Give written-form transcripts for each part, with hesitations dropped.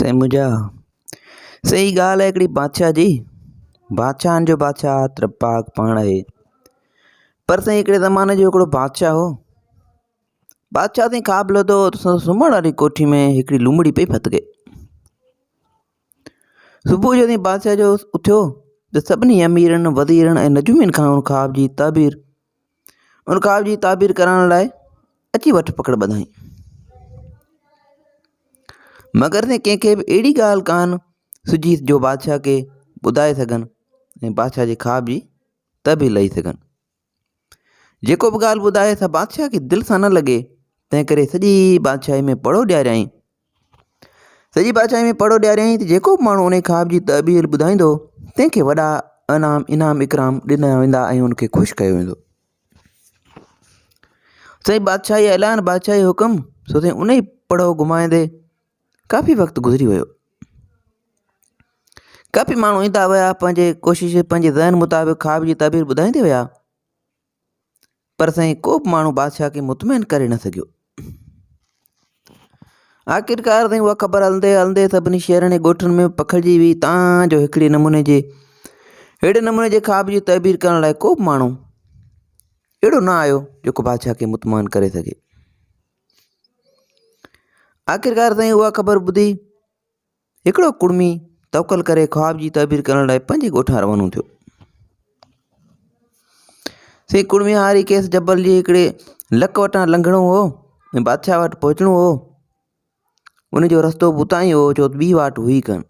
से मुंहिंजा सही ॻाल्हि आहे हिकिड़ी बादशाह जी। बादशाहनि जो बादशाह त्रिपाक पाण आहे। पर साईं हिकिड़े ज़माने जो हिकिड़ो बादशाह हो। बादशाह साईं ख़्वाबु लधो त सुम्हण वारी कोठी में हिकिड़ी लूमड़ी पई फतके। सुबुह जो साईं बादशाह जो उथियो त सभिनी अमीरनि वज़ीरनि ऐं नजूमियुनि खां उन ख़्वाब जी ताबीर करण लाइ अची वठ पकड़ ॿधाई। मगर साईं कंहिंखे बि अहिड़ी ॻाल्हि कान सुझी जो बादशाह खे ॿुधाए सघनि ऐं बादशाह जे ख़्वाब जी ताबीर लही सघनि। जेको बि ॻाल्हि ॿुधाए सा बादशाह खे दिलि सां न लॻे, तंहिं करे सॼी बादशाही में पड़ो ॾियारियईं। त जेको बि माण्हू उन ख़्वाब जी ताबीर ॿुधाईंदो तंहिंखे वॾा इनाम इकराम ॾिना वेंदा ऐं उनखे ख़ुशि कयो वेंदो। साईं बादशाही ऐलान, बादशाही हुकुम, सो साईं उन ई पड़ो घुमाईंदे काफ़ी वक़्तु गुज़री वियो। काफ़ी माण्हू ईंदा विया, पंहिंजे ज़हन मुताबिक़ ख़्वाब जी ताबीर ॿुधाईंदे विया, पर साईं को बि माण्हू बादशाह खे मुतमइन करे न सघियो। आख़िरकार साईं उहा ख़बर हलंदे हलंदे सभिनी शहरनि ऐं ॻोठनि में पखिड़िजी हुई जो अहिड़े नमूने जे ख़्वाब जी ताबीर करण लाइ को बि माण्हू अहिड़ो न आयो जेको बादशाह खे मुतमइन करे सघे। आख़िरकार साईं उहा ख़बर ॿुधी हिकिड़ो कुड़मी तवकल करे ख़्वाब जी ताबीर करण लाइ पंहिंजे ॻोठां रवानो थियो। साईं कुड़मी हारी केस जबल जी हिकिड़े लक वटां लंघणो हो ऐं बादशाह वटि पहुचणो हो। उनजो रस्तो बि उतां ई हो छो ॿी वाट हुई कोन।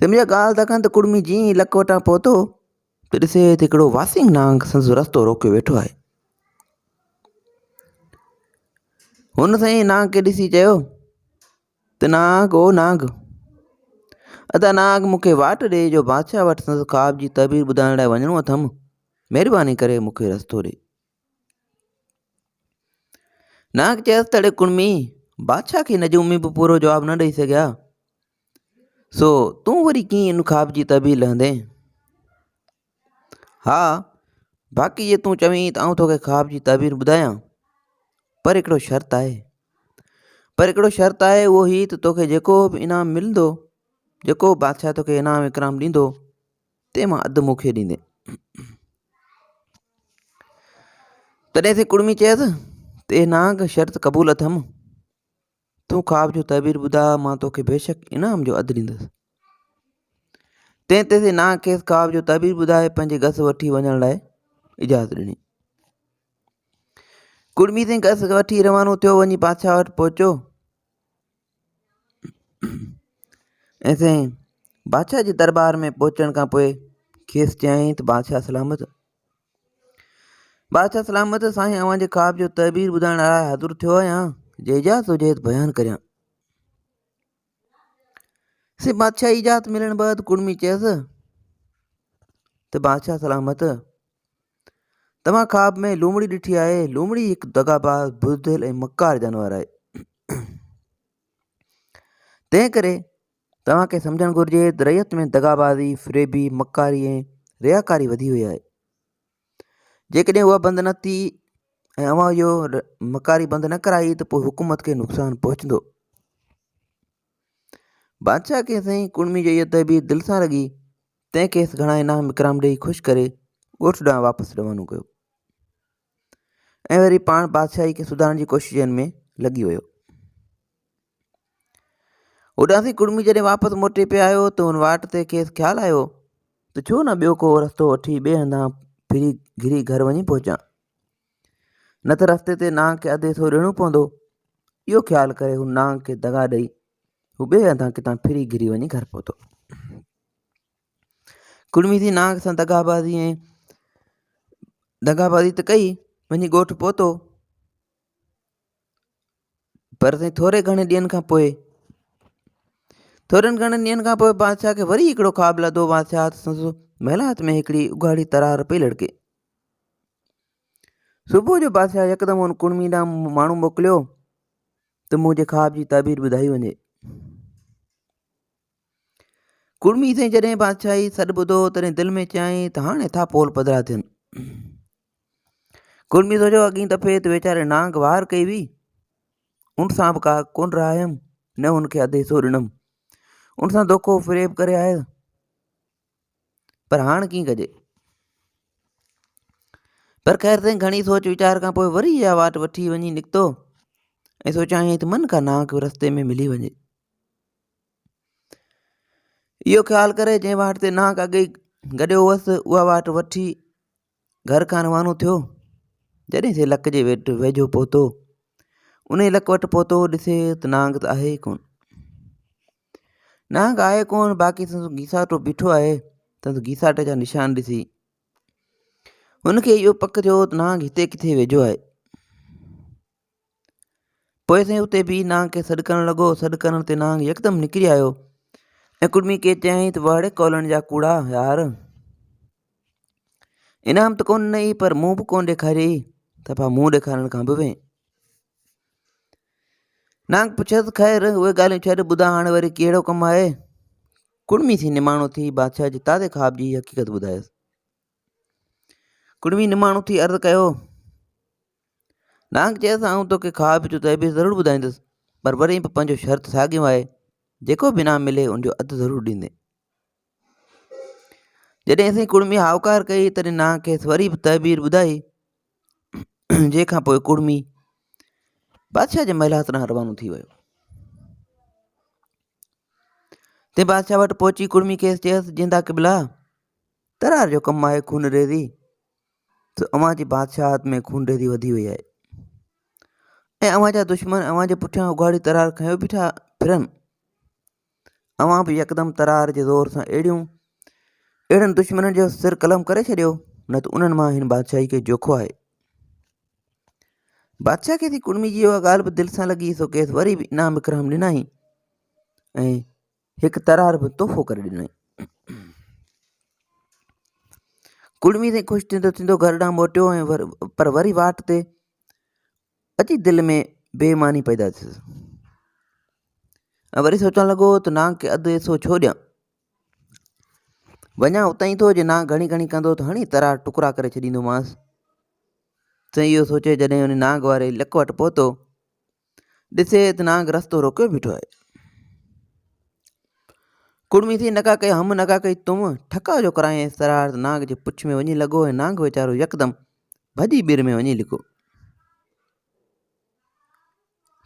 मुंहिंजा ॻाल्हि था कनि त कुड़मी जीअं ई लक वटां पहुतो त ॾिसे त हिकिड़ो वासिंग नांग संदसि रस्तो रोकियो वेठो आहे। हुन साईं नांग खे ॾिसी चयो त नांग अदा नांग मूंखे वाट ॾे जो बादशाह वटि संदसि ख़्वाब जी ताबीर ॿुधाइण लाइ वञिणो अथमि, महिरबानी करे मूंखे रस्तो ॾे। नांग चयसि त अड़े कुड़मी, बादशाह खे नजूमी बि पूरो जवाबु न ॾेई सघिया, सो तूं वरी कीअं इन ख़्वाब जी ताबीर लहंदे? हा, बाक़ी जे तूं चवीं त आउं तोखे ख़्वाब जी ताबीर ॿुधायां, पर हिकिड़ो शर्त आहे, उहो ही त तोखे जेको बि इनाम मिलंदो, जेको बादशाह तोखे इनाम इकराम ॾींदो, तंहिं मां अधु मूंखे ॾींदे। तॾहिं से कुड़मी चयसि त नांग शर्त क़बूल अथमि, तूं ख़्वाब जो ताबीर ॿुधा, मां तोखे बेशक इनाम जो अधु ॾींदुसि। तंहिं ते से नांग खेसि ख़्वाब जो ताबीर ॿुधाए पंहिंजे घस वठी वञण लाइ इजाज़त ॾिनी। कुड़मी साईं घस वठी रवानो थियो, वञी बादशाह वटि पहुचो ऐं साईं बादशाह जे दरबार में पहुचण खां पोइ खेसि चयईं त बादशाह सलामत, साईं अव्हांजे ख़्वाब जो ताबीर ॿुधाइण लाइ हाज़ुर थियो आहियां, जे इजाज़त हुजे त बयानु करियां। साईं बादशाह इजाज़त मिलण बैदि कुड़मी चयसि त बादशाह सलामत, तव्हां ख़्वाब में लूमड़ी ॾिठी आहे। लूमड़ी हिकु दगाबाज़, बुज़दिल ऐं मकार जानवर आहे। तंहिं करे तव्हांखे सम्झणु घुरिजे त रैयत में दगाबाज़ी, फ़रेबी, मकारी ऐं रियाकारी वधी वई आहे। जेकॾहिं उहा बंदि न थी ऐं अव्हां इहो मकारी बंदि न कराई त पोइ हुकूमत खे नुक़सानु पहुचंदो। बादशाह खे साईं कुड़मी जो इहा ताबीर दिलि सां लॻी, तंहिं खेसि घणा इनाम इकराम ॾेई ख़ुशि करे ॻोठ ॾांहुं वापसि रवानो कयो ऐं वरी पाण बादशाही खे सुधारण जी कोशिशनि में लॻी वियो। होॾां साईं कुड़मी जॾहिं वापसि मोटे पियो आयो त हुन वाट ते खेसि ख़्यालु आयो त छो न ॿियो को रस्तो वठी ॿिए हंधां फिरी घिरी घर वञी पहुचां, न त रस्ते ते नांग खे अधु हिसो ॾियणो पवंदो। इहो ख़्यालु करे हू नांग खे दगा ॾेई हू ॿिए हंधां किथां फिरी घिरी वञी घर पहुतो। कुड़मी साईं नांग सां दगाबाज़ी त कई, वञी ॻोठ पहुतो, पर साईं थोरनि घणनि ॾींहंनि खां पोइ बादशाह खे वरी हिकिड़ो ख़्वाबु लधो। बादशाह महिलात में हिकिड़ी उघाड़ी तरार पई लड़के। सुबुह जो बादशाह यकदमि हुन कुड़मी ॾांहुं माण्हू मोकिलियो त मुंहिंजे ख़्वाब जी ताबीर ॿुधाई वञे। कुड़मी साईं जॾहिं बादशाही सॾु ॿुधो तॾहिं दिलि में चयाईं त हाणे था पोल पधरा थियनि। कुड़मी सोचियो अॻिए दफ़े त वीचारे नांग वार कई हुई, उन सां बि का कोन रहायमि, न हुनखे अधु हिसो ॾिनमि, उन सां धोखो फ़रेब करे आयुसि। पर हाणे कीअं कजे? पर ख़ैर साईं, घणी सोच वीचार खां पोइ वरी इहा वाट वठी वञी निकितो ऐं सोचां त मन का नांग रस्ते में मिली वञे। इहो ख़्यालु करे जंहिं वाट ते नांग अॻे गॾियो हुअसि उहा वाट वठी घर खां रवानो थियो। जॾहिं से लक जे वेझो पहुतो, उन लक वटि पहुतो, ॾिसे त नांग त आहे ई कोन। नांग आहे कोन, बाक़ी संदसि गीसाटो बीठो आहे। संदसि गीसाटे जा निशान ॾिसी हुनखे इहो पक थियो त नांग हिते किथे वेझो आहे। पोइ साईं उते बि नांग खे सॾु करणु लॻो। सॾु करण ते नांग यकदमि निकिरी आयो ऐं कुड़मी खे चयईं त वाड़े कॉलोनी जा कूड़ा यार, इनाम त कोन ॾिनई पर मुंहुं बि कोन ॾेखारियई, सफ़ा मुंहुं ॾेखारण खां बि वें। नांग पुछियसि, ख़ैर उहे ॻाल्हियूं छॾ, ॿुधा हाणे वरी कहिड़ो कमु आहे? कुड़मी थी निमाणो थी बादशाह जे ताज़े ख़्वाब जी हक़ीक़त ॿुधायसि। कुड़मी निमाणो थी अर्ज़ु कयो। नांग चयसि, आउं तोखे ख़्वाब जो तइबीर ज़रूरु ॿुधाईंदुसि, पर वरी बि पंहिंजो शर्त साॻियो आहे, जेको बि इनाम मिले उनजो अधु ज़रूरु ॾींदे। जॾहिं असीं कुड़मी हावकार कई तॾहिं नांग खेसि वरी बि तइबीर ॿुधाई। जंहिंखां पोइ कुड़मी बादशाह जे महिलात ॾांहुं रवानो थी वियो। ते बादशाह वटि पहुची कुड़मी खेसि चयसि, जिंदा क़िबला, तरार जो कमु आहे खून रेज़ी, त अव्हां जी बादशाहत में खून रेज़ी वधी वई आहे ऐं अव्हां जा दुश्मन अव्हां जे पुठियां उघाड़ी तरार खयों बीठा फिरनि। अव्हां बि यकदमि तरार जे ज़ोर सां अहिड़नि दुश्मननि जो सिर कलम करे छॾियो, न त उन्हनि मां हिन बादशाही खे जोखो आहे। बादशाह खे थी कुड़मी जी उहा ॻाल्हि बि दिलि सां लॻी, सो खेसि वरी बि इनाम इकराम ॾिनई ऐं हिकु तरार बि तोहफ़ो करे ॾिनई। कुड़मी सां ख़ुशि थींदो थींदो घर ॾांहुं मोटियो ऐं पर वरी वाट ते अची दिलि में बेईमानी पैदा थियसि ऐं वरी सोचणु लॻो त नांग खे अधु हिसो छो ॾियां। वञा उतां ई थो, जे नांग घणी घणी कंदो त हणी तरार टुकड़ा करे छॾींदोमांसि। त इहो सोचे जॾहिं उन नांग वारे लक वटि पहुतो, ॾिसे त नांग रस्तो रोकियो बीठो आहे। कुड़मी थी नका कई हम, नका कई तुम, ठका जो करायईं तरार त नांग जे पुछ में वञी लॻो ऐं नांग वीचारो यकदमि भॼी ॿिर में वञी लिको।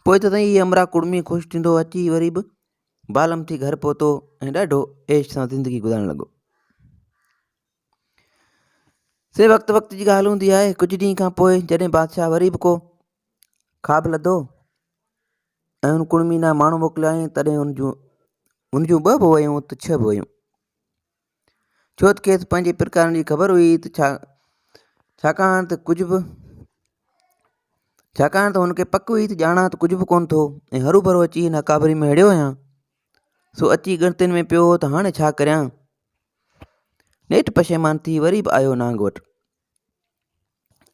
पोइ त साईं अमरा कुड़मी ख़ुशि थींदो अची वरी बि बालम थी घर पहुतो ऐं ॾाढो ऐश सां ज़िंदगी गुज़ारणु लॻो। से वक़्त जी ॻाल्हि हूंदी आहे। कुझु ॾींहं खां पोइ जॾहिं बादशाह वरी बि को ख़्वाब लधो ऐं हुन कुड़मी ना माण्हू मोकिलियाईं, तॾहिं हुनजूं ॿ बि वयूं त 6 बि वयूं। छो त खेसि पंहिंजे प्रकारनि जी ख़बर हुई त छाकाणि त हुनखे पक हुई त ॼाणा त कुझु बि कोन थो ऐं हरू भरो अची हिन अकाबरी में अड़ियो आहियां। सो अची ॻणतियुनि में पियो त हाणे छा करियां। नेठि पशेमान थी वरी बि आयो नांग वटि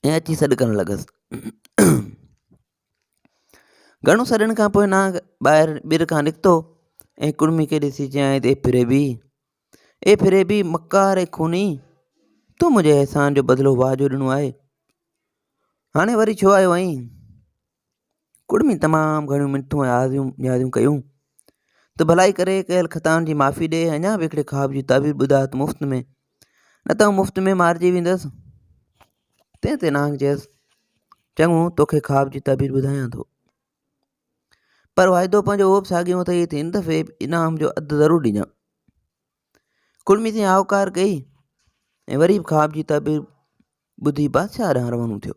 ऐं अची सॾु करणु लॻसि। घणो सॾण खां पोइ नांग ॿाहिरि ॿिर खां निकितो ऐं कुड़मी खे ॾिसी चयाईं त ए फिरेबी मकार ऐं खूनी, तूं मुंहिंजे अहसान जो बदिलो वाजो ॾिनो आहे, हाणे वरी छो आयो आहीं? कुड़मी तमामु घणियूं मिंथूं ऐं न्याज़ियूं कयूं त भलाई करे कयल ख़ताउनि जी माफ़ी ॾे, अञा बि हिकिड़े ख़्वाब जी ताबीर ॿुधा त मुफ़्त में, न त मुफ़्त में मारिजी वेंदसि। तंहिं ते नांग चयसि, चङो, तोखे ख़्वाब जी ताबीर ॿुधायां थो, पर वाइदो पंहिंजो उहो बि साॻियो अथई त हिन दफ़े इनाम जो अधु ज़रूरु ॾिजां। कुड़मी सां आहोकार कई ऐं वरी बि ख़्वाब जी ताबीर ॿुधी बादशाह ॾांहुं रवानो थियो।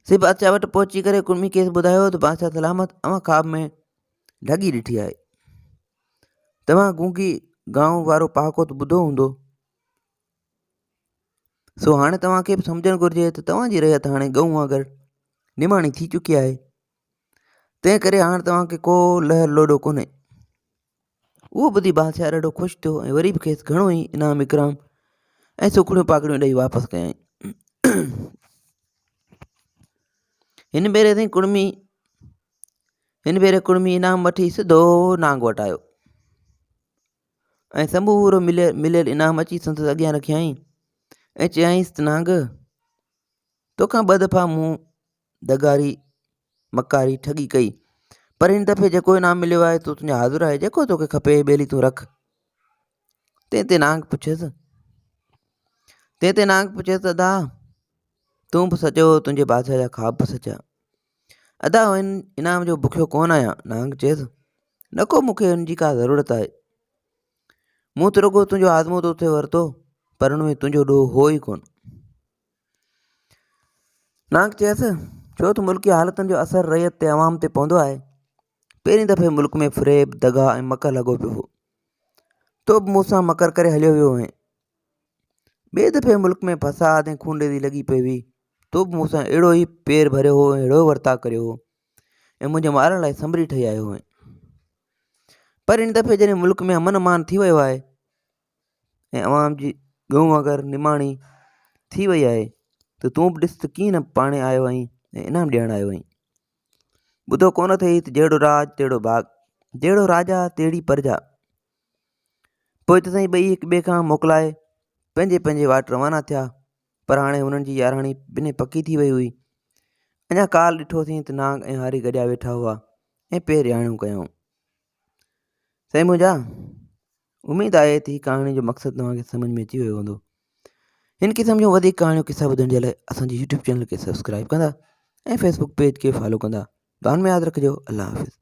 से बादशाह वटि पहुची करे कुड़मी खेसि ॿुधायो त बादशाह सलामत, अव्हां ख़्वाब में ढगी ॾिठी आहे। तव्हां गूंगी गांव वारो पहाको त ॿुधो हूंदो, सो हाणे तव्हांखे बि सम्झणु घुरिजे त तव्हांजी रहत हाणे गऊं वांगुरु निमाणी थी चुकी आहे। तंहिं करे हाणे तव्हांखे को लहर लोॾो कोन्हे। उहो ॿुधी बादशाह ॾाढो ख़ुशि थियो ऐं वरी बि खेसि घणो ई इनाम इकराम ऐं सुखड़ियूं पाकड़ियूं ॾेई वापसि कयईं। हिन भेरे कुड़मी इनाम वठी सिधो नांग वटि आयो ऐं समूरो मिलियल इनाम अची संदसि अॻियां रखियईं ऐं चयाईंसि त नांग, तोखां 2 दफ़ा मूं दगारी मकारी ठगी कई, पर हिन दफ़े जेको इनाम मिलियो आहे तूं तुंहिंजा हाज़ुर आहे, जेको तोखे खपे ॿेली तूं रख। तंहिं ते नांग पुछियसि अदा तूं बि सचो, तुंहिंजे बादशाह जा ख़्वाब बि सचा। अदा हिन इनाम जो बुखियो कोन आहियां। नांग चयसि न को मूंखे हुनजी का ज़रूरत आहे, मूं त रुॻो तुंहिंजो आज़मूदो उते वरितो, पर हुन में तुंहिंजो ॾोहु हो ई कोन। नांग चयसि छो त मुल्की हालतुनि जो असरु रैयत ते अवाम ते पवंदो आहे। पहिरीं दफ़े मुल्क में फ़रेब, दगा ऐं मकर लॻो पियो हो, तो बि मूंसां मकर करे हलियो वियो हुएं। ॿिए दफ़े मुल्क में फसाद ऐं खूनरेज़ी लॻी पई हुई, तो बि मूंसां अहिड़ो ई पेर भरियो हो ऐं अहिड़ो वर्ताउ करियो हो ऐं मुंहिंजे मारण लाइ संभरी ठही आयो हुएं। पर हिन दफ़े जॾहिं मुल्क में अमन अमान थी वियो आहे ऐं अवाम जी ॻऊं अगरि निमाणी थी वई आहे, त तूं बि ॾिस त कीअं न पाणे आयो आहीं ऐं इनाम ॾियणु आयो आहीं। ॿुधो कोन अथई त जहिड़ो राज तहिड़ो बाग, जहिड़ो राजा तहिड़ी प्रजा। पोइ त साईं ॿई हिक ॿिए खां मोकिलाए पंहिंजे पंहिंजे वाट रवाना थिया, पर हाणे हुननि जी याराणी ॿिन्ही पकी थी वई हुई। अञा काल ॾिठोसीं त नांग ऐं हारी गॾिया वेठा हुआ ऐं पेर याणियूं कयूं। साईं मुंहिंजा उमेदु आहे त हीअ कहाणी जो मक़सदु तव्हांखे सम्झ में अची वियो हूंदो। हिन क़िस्म जूं वधीक कहाणियूं किसा ॿुधण जे लाइ असांजे यूट्यूब चैनल खे सब्सक्राइब कंदा ऐं फेसबुक पेज खे फॉलो कंदा। दुआनि में यादि रखिजो। अल्लाह हाफ़िज़।